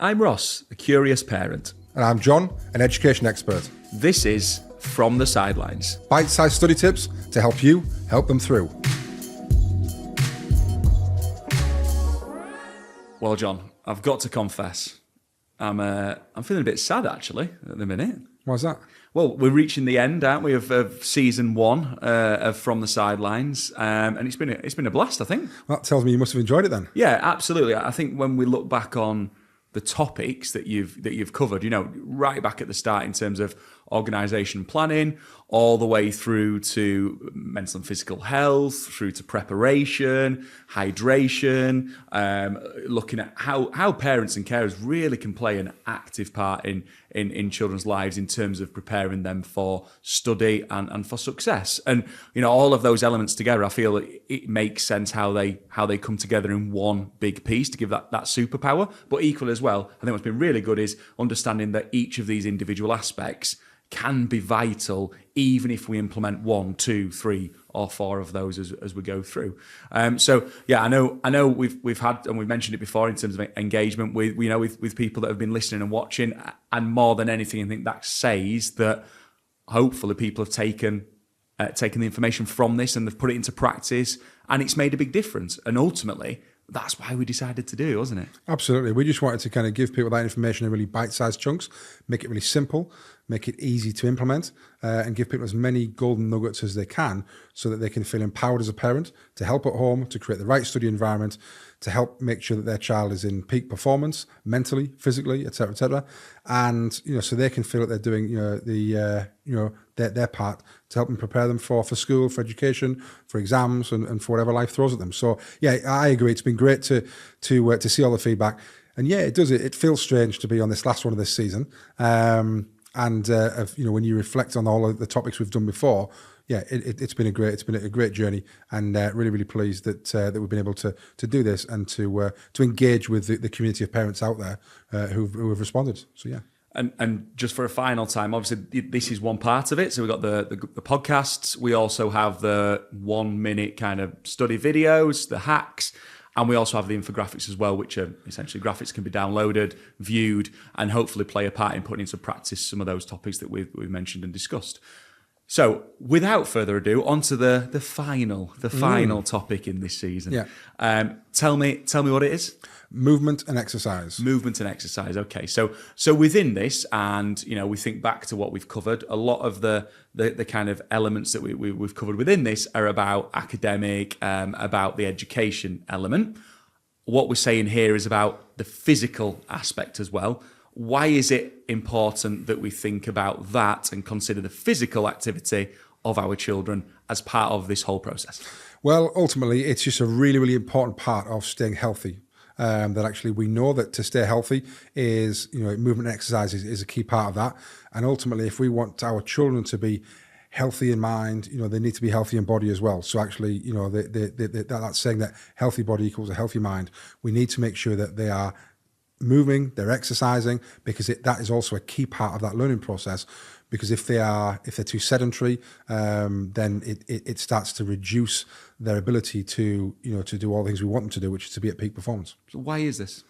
I'm Ross, a curious parent. And I'm John, an education expert. This is From the Sidelines. Bite-sized study tips to help you help them through. Well, John, I've got to confess, I'm feeling a bit sad actually at the minute. Why's that? Well, we're reaching the end, aren't we, of season 1 of From the Sidelines, and it's been a blast, I think. Well, that tells me you must have enjoyed it then. Yeah, absolutely. I think when we look back on the topics that you've covered, right back at the start in terms of organisation planning, all the way through to mental and physical health, through to preparation, hydration, looking at how parents and carers really can play an active part in children's lives in terms of preparing them for study and for success. And all of those elements together, I feel it makes sense how they come together in one big piece to give that superpower. But equally as well, I think what's been really good is understanding that each of these individual aspects can be vital, even if we implement 1, 2, 3, or 4 of those as we go through. So yeah, I know we've had, and we've mentioned it before in terms of engagement with people that have been listening and watching, and more than anything, I think that says that hopefully people have taken the information from this and they've put it into practice, and it's made a big difference. And ultimately, that's why we decided to do it, wasn't it? Absolutely. We just wanted to kind of give people that information in really bite-sized chunks, make it really simple, make it easy to implement, and give people as many golden nuggets as they can so that they can feel empowered as a parent to help at home, to create the right study environment, to help make sure that their child is in peak performance, mentally, physically, et cetera, and so they can feel that they're doing their part to help them prepare them for school, for education, for exams, and for whatever life throws at them. So yeah, I agree. It's been great to see all the feedback, and yeah, it does. It feels strange to be on this last one of this season, and when you reflect on all of the topics we've done before. Yeah, it's been a great journey, and really, really pleased that we've been able to do this and to engage with the community of parents out there who have responded. So yeah. And just for a final time, obviously this is one part of it. So we've got the podcasts. We also have the 1 minute kind of study videos, the hacks, and we also have the infographics as well, which are essentially graphics can be downloaded, viewed, and hopefully play a part in putting into practice some of those topics that we've mentioned and discussed. So, without further ado, on to the final topic in this season. Yeah. Tell me what it is. Movement and exercise. Movement and exercise. Okay. So within this, and we think back to what we've covered. A lot of the kind of elements that we've covered within this are about academic, about the education element. What we're saying here is about the physical aspect as well. Why is it important that we think about that and consider the physical activity of our children as part of this whole process? Well, ultimately, it's just a really, really important part of staying healthy. That actually we know that to stay healthy is, movement and exercise is a key part of that. And ultimately, if we want our children to be healthy in mind, they need to be healthy in body as well. So actually, that's saying that healthy body equals a healthy mind. We need to make sure that they are moving, they're exercising, because that is also a key part of that learning process. Because if they're too sedentary, then it starts to reduce their ability to do all the things we want them to do, which is to be at peak performance. So why is this?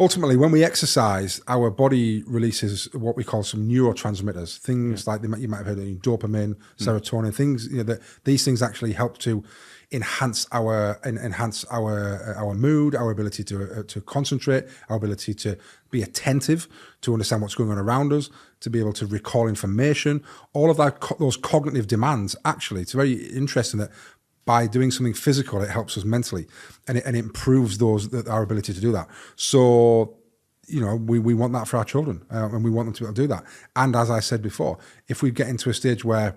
Ultimately, when we exercise, our body releases what we call some neurotransmitters, things like you might have heard of dopamine, serotonin, things that these things actually help to enhance our mood, our ability to concentrate, our ability to be attentive, to understand what's going on around us, to be able to recall information. All of those cognitive demands, actually, it's very interesting that by doing something physical, it helps us mentally, and it improves our ability to do that. So, we want that for our children, and we want them to be able to do that. And as I said before, if we get into a stage where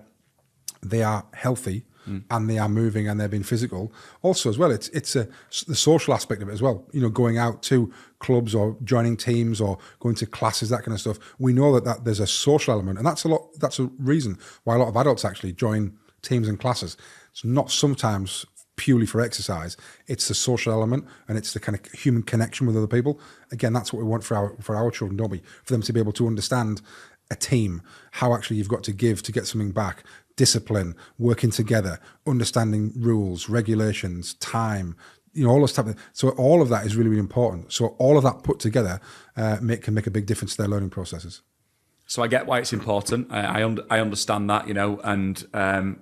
they are healthy and they are moving and they're being physical, also as well, it's the social aspect of it as well. Going out to clubs or joining teams or going to classes, that kind of stuff. We know that there's a social element, and that's a reason why a lot of adults actually join teams and classes. It's not sometimes purely for exercise. It's the social element, and it's the kind of human connection with other people. Again, that's what we want for our children, don't we? For them to be able to understand a team, how actually you've got to give to get something back, discipline, working together, understanding rules, regulations, time, all those type of, so all of that is really, really important. So all of that put together can make a big difference to their learning processes. So I get why it's important. I understand that, and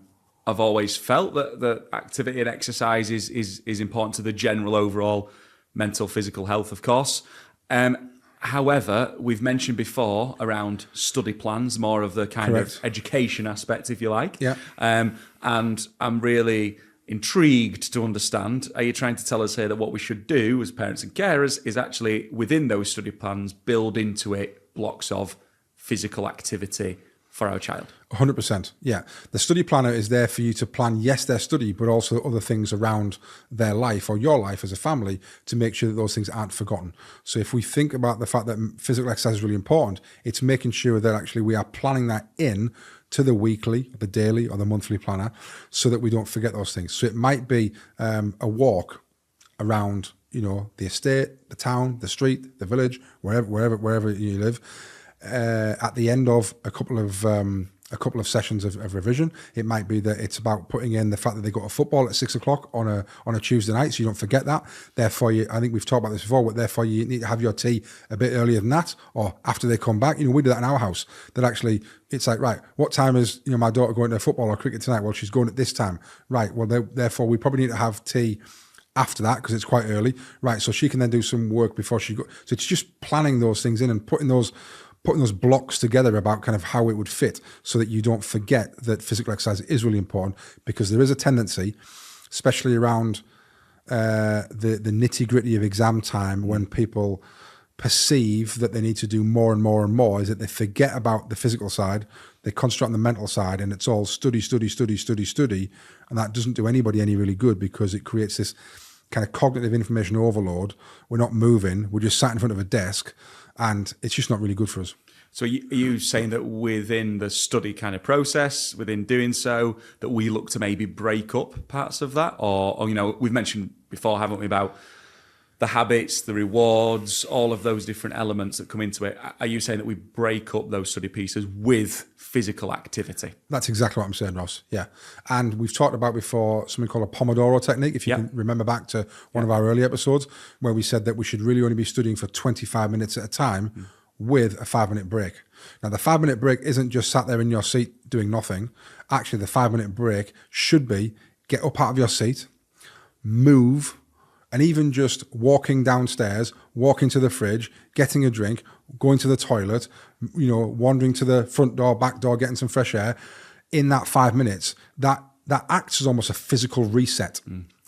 I've always felt that activity and exercise is important to the general overall mental, physical health, of course. However, we've mentioned before around study plans, more of the kind Correct. of education aspect, if you like. Yeah. And I'm really intrigued to understand, are you trying to tell us here that what we should do as parents and carers is actually within those study plans build into it blocks of physical activity for our child? 100%. Yeah. The study planner is there for you to plan, yes, their study, but also other things around their life or your life as a family to make sure that those things aren't forgotten. So if we think about the fact that physical exercise is really important, it's making sure that actually we are planning that in to the weekly, the daily, or the monthly planner so that we don't forget those things. So it might be a walk around, the estate, the town, the street, the village, wherever you live. At the end of a couple of sessions of revision, it might be that it's about putting in the fact that they go to football at 6 o'clock on a Tuesday night, so you don't forget that. Therefore, I think we've talked about this before, but therefore you need to have your tea a bit earlier than that, or after they come back. We do that in our house. That actually, it's like, right, what time is my daughter going to football or cricket tonight? Well, she's going at this time. Right. Well, therefore we probably need to have tea after that because it's quite early. Right. So she can then do some work before she goes. So it's just planning those things in and putting those blocks together about kind of how it would fit so that you don't forget that physical exercise is really important, because there is a tendency, especially around the nitty gritty of exam time, when people perceive that they need to do more and more and more, is that they forget about the physical side, they concentrate on the mental side, and it's all study. And that doesn't do anybody any really good, because it creates this kind of cognitive information overload. We're not moving, we're just sat in front of a desk, and it's just not really good for us. So are you saying that within the study kind of process, within doing so, that we look to maybe break up parts of that? Or we've mentioned before, haven't we, about the habits, the rewards, all of those different elements that come into it. Are you saying that we break up those study pieces with physical activity? That's exactly what I'm saying, Ross. Yeah. And we've talked about before something called a Pomodoro technique, if you can remember back to one of our early episodes, where we said that we should really only be studying for 25 minutes at a time with a 5-minute break. Now, the 5-minute break isn't just sat there in your seat doing nothing. Actually, the 5-minute break should be get up out of your seat, move, and even just walking downstairs, walking to the fridge, getting a drink, going to the toilet, wandering to the front door, back door, getting some fresh air, in that 5 minutes, that acts as almost a physical reset.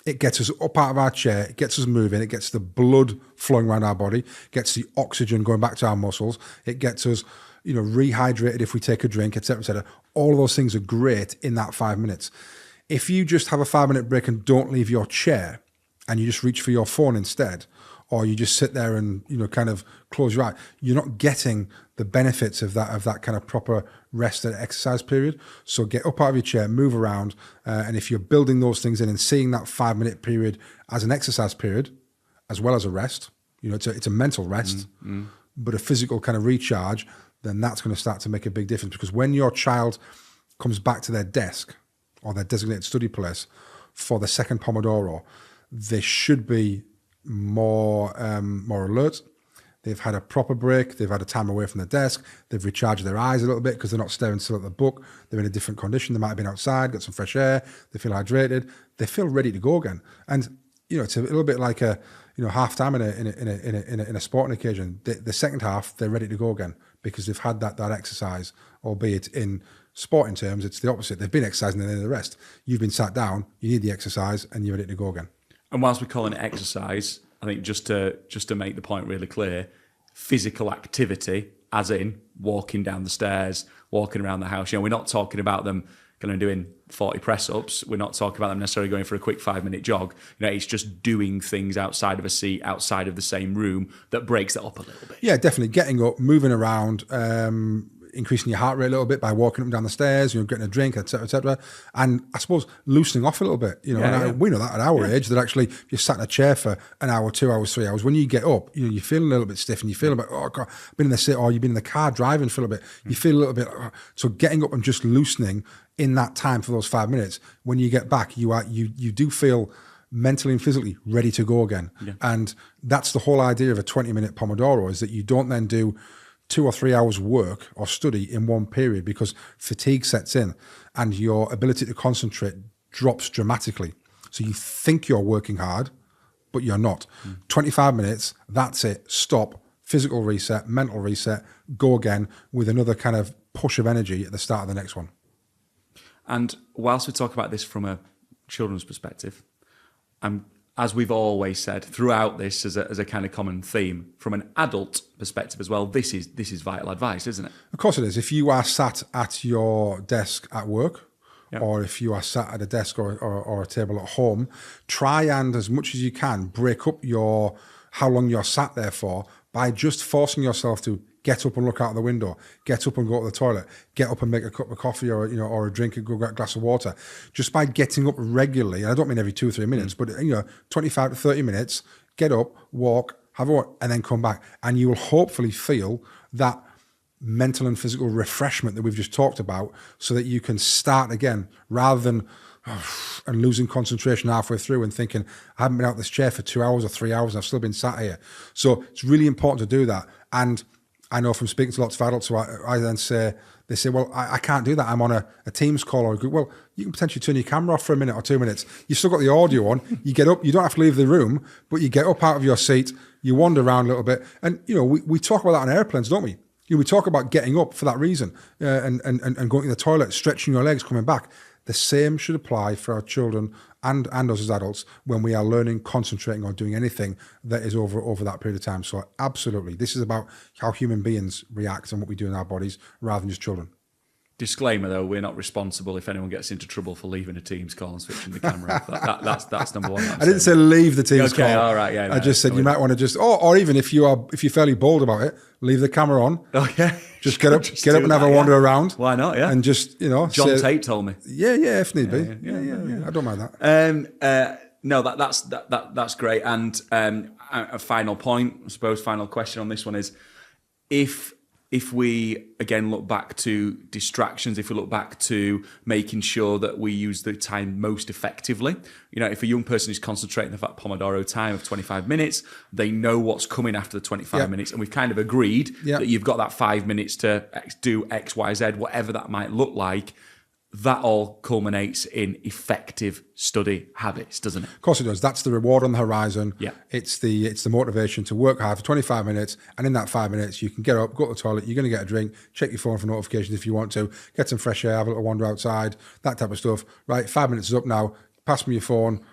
It gets us up out of our chair, it gets us moving, it gets the blood flowing around our body, gets the oxygen going back to our muscles, it gets us, rehydrated if we take a drink, etc., etc. All of those things are great in that 5 minutes. If you just have a 5-minute break and don't leave your chair, and you just reach for your phone instead, or you just sit there and kind of close your eye, you're not getting the benefits of that kind of proper rest and exercise period. So get up out of your chair, move around, and if you're building those things in and seeing that 5-minute period as an exercise period as well as a rest, it's a mental rest, but a physical kind of recharge, then that's going to start to make a big difference. Because when your child comes back to their desk or their designated study place for the second Pomodoro, they should be more alert. They've had a proper break. They've had a time away from the desk. They've recharged their eyes a little bit because they're not staring still at the book. They're in a different condition. They might have been outside, got some fresh air. They feel hydrated. They feel ready to go again. And it's a little bit like a half time in a sporting occasion. The second half, they're ready to go again because they've had that exercise, albeit in sporting terms, it's the opposite. They've been exercising and then the rest. You've been sat down. You need the exercise, and you're ready to go again. And whilst we're calling it exercise, I think just to make the point really clear, physical activity, as in walking down the stairs, walking around the house. We're not talking about them kind of doing 40 press-ups. We're not talking about them necessarily going for a quick 5-minute jog. It's just doing things outside of a seat, outside of the same room, that breaks it up a little bit. Yeah, definitely. Getting up, moving around, increasing your heart rate a little bit by walking up and down the stairs, getting a drink, etc., and I suppose loosening off a little bit. We know that at our age, that actually if you sat in a chair for an hour, 2 hours, 3 hours, when you get up, you feel a little bit stiff and you feel a bit, oh God, I've been in the seat, or you've been in the car driving for a little bit, you feel a little bit. So getting up and just loosening in that time for those 5 minutes, when you get back, you do feel mentally and physically ready to go again. Yeah. And that's the whole idea of a 20-minute Pomodoro, is that you don't then do 2 or 3 hours work or study in one period, because fatigue sets in and your ability to concentrate drops dramatically. So you think you're working hard, but you're not. 25 minutes, that's it. Stop, physical reset, mental reset, go again with another kind of push of energy at the start of the next one. And whilst we talk about this from a children's perspective, as we've always said throughout this as a kind of common theme, from an adult perspective as well, this is vital advice, isn't it? Of course it is. If you are sat at your desk at work, Yep. or if you are sat at a desk or a table at home, try and, as much as you can, break up how long you're sat there for by just forcing yourself to get up and look out the window, get up and go to the toilet, get up and make a cup of coffee or a drink and go get a glass of water. Just by getting up regularly, and I don't mean every 2 or 3 minutes, but 25 to 30 minutes, get up, walk, have a walk, and then come back. And you will hopefully feel that mental and physical refreshment that we've just talked about, so that you can start again, rather than and losing concentration halfway through and thinking, I haven't been out of this chair for 2 hours or 3 hours and I've still been sat here. So it's really important to do that. And I know from speaking to lots of adults who I then say, they say, well, I can't do that. I'm on a Teams call or a group. Well, you can potentially turn your camera off for a minute or 2 minutes. You've still got the audio on. You get up. You don't have to leave the room, but you get up out of your seat. You wander around a little bit. And, we talk about that on airplanes, don't we? We talk about getting up for that reason and going to the toilet, stretching your legs, coming back. The same should apply for our children and us as adults when we are learning, concentrating, or doing anything that is over that period of time. So absolutely, this is about how human beings react and what we do in our bodies rather than just children. Disclaimer though, we're not responsible if anyone gets into trouble for leaving a Teams call and switching the camera off. That's number one. I didn't say leave the Teams call. Okay, all right, yeah. I just said you might want to just, or even if you're fairly bold about it, leave the camera on. Oh yeah, just get up and have a wander around. Why not? Yeah, and just John Tate told me. Yeah, if need be. Yeah. I don't mind that. No, that's great. And a final point, I suppose, final question on this one is, if we, again, look back to distractions, if we look back to making sure that we use the time most effectively, if a young person is concentrating on that Pomodoro time of 25 minutes, they know what's coming after the 25 minutes. And we've kind of agreed that you've got that 5 minutes to do X, Y, Z, whatever that might look like. That all culminates in effective study habits, doesn't it? Of course it does. That's the reward on the horizon. Yeah. It's the motivation to work hard for 25 minutes, and in that 5 minutes you can get up, go to the toilet, you're going to get a drink, check your phone for notifications if you want to, get some fresh air, have a little wander outside, that type of stuff. Right, 5 minutes is up now, pass me your phone,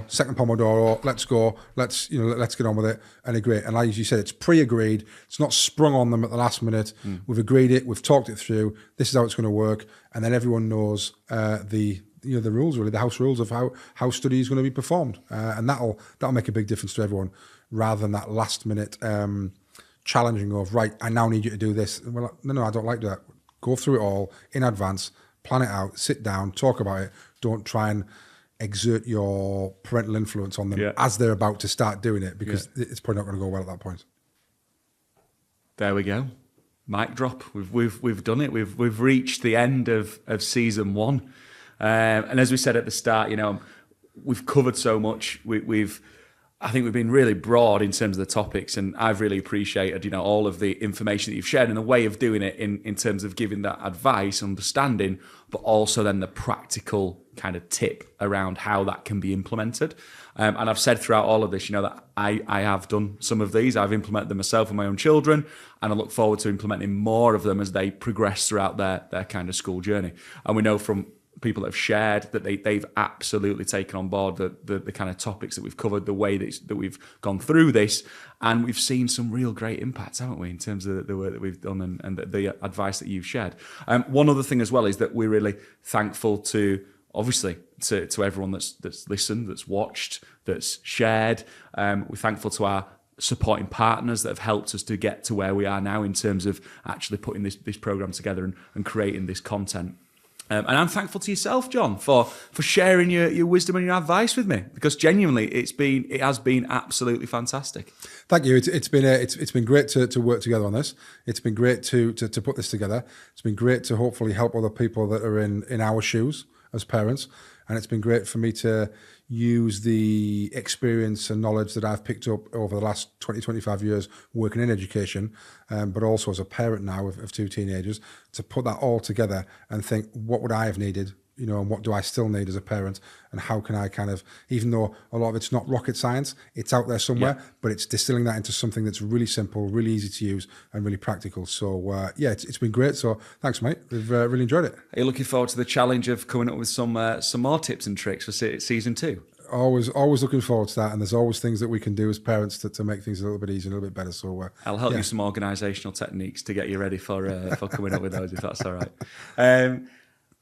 second Pomodoro, let's go, let's get on with it, and agree. And like you said, it's pre-agreed, it's not sprung on them at the last minute. We've agreed it, we've talked it through, this is how it's going to work, and then everyone knows the rules, really, the house rules of how study is going to be performed, and that'll make a big difference to everyone, rather than that last minute challenging of, right, I now need you to do this. Well, no, I don't like that. Go through it all in advance, plan it out, sit down, talk about it. Don't try and exert your parental influence on them as they're about to start doing it, because it's probably not going to go well at that point. There we go. Mic drop. We've done it. We've reached the end of season 1. And as we said at the start, we've covered so much. I think we've been really broad in terms of the topics, and I've really appreciated, all of the information that you've shared and the way of doing it in terms of giving that advice, understanding, but also then the practical kind of tip around how that can be implemented. And I've said throughout all of this, that I have done some of these. I've implemented them myself with my own children, and I look forward to implementing more of them as they progress throughout their kind of school journey. And we know from people that have shared that they've absolutely taken on board the kind of topics that we've covered, the way that we've gone through this, and we've seen some real great impacts, haven't we, in terms of the work that we've done and the advice that you've shared. One other thing as well is that we're really thankful to, obviously, to everyone that's listened, that's watched, that's shared. We're thankful to our supporting partners that have helped us to get to where we are now in terms of actually putting this program together and creating this content. And I'm thankful to yourself, John, for sharing your wisdom and your advice with me, because genuinely it has been absolutely fantastic. Thank you. It's been great to work together on this. It's been great to put this together. It's been great to hopefully help other people that are in our shoes as parents, and it's been great for me to use the experience and knowledge that I've picked up over the last 20, 25 years working in education, but also as a parent now of two teenagers, to put that all together and think, what would I have needed? And what do I still need as a parent? And how can I kind of, even though a lot of it's not rocket science, it's out there somewhere, but it's distilling that into something that's really simple, really easy to use, and really practical. So, it's been great. So thanks, mate. We've really enjoyed it. Are you looking forward to the challenge of coming up with some more tips and tricks for season 2? Always looking forward to that, and there's always things that we can do as parents to make things a little bit easier, a little bit better. So I'll help you some organisational techniques to get you ready for coming up with those, if that's all right.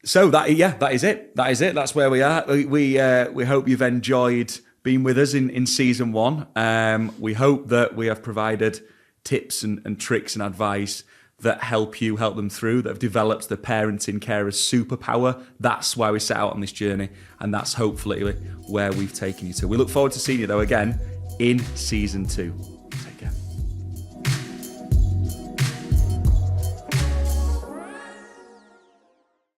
So that is it. That's where we are. We hope you've enjoyed being with us in season 1. We hope that we have provided tips and tricks and advice that help them through, that have developed the parenting carers superpower. That's why we set out on this journey, and that's hopefully where we've taken you to. We look forward to seeing you though again in season 2.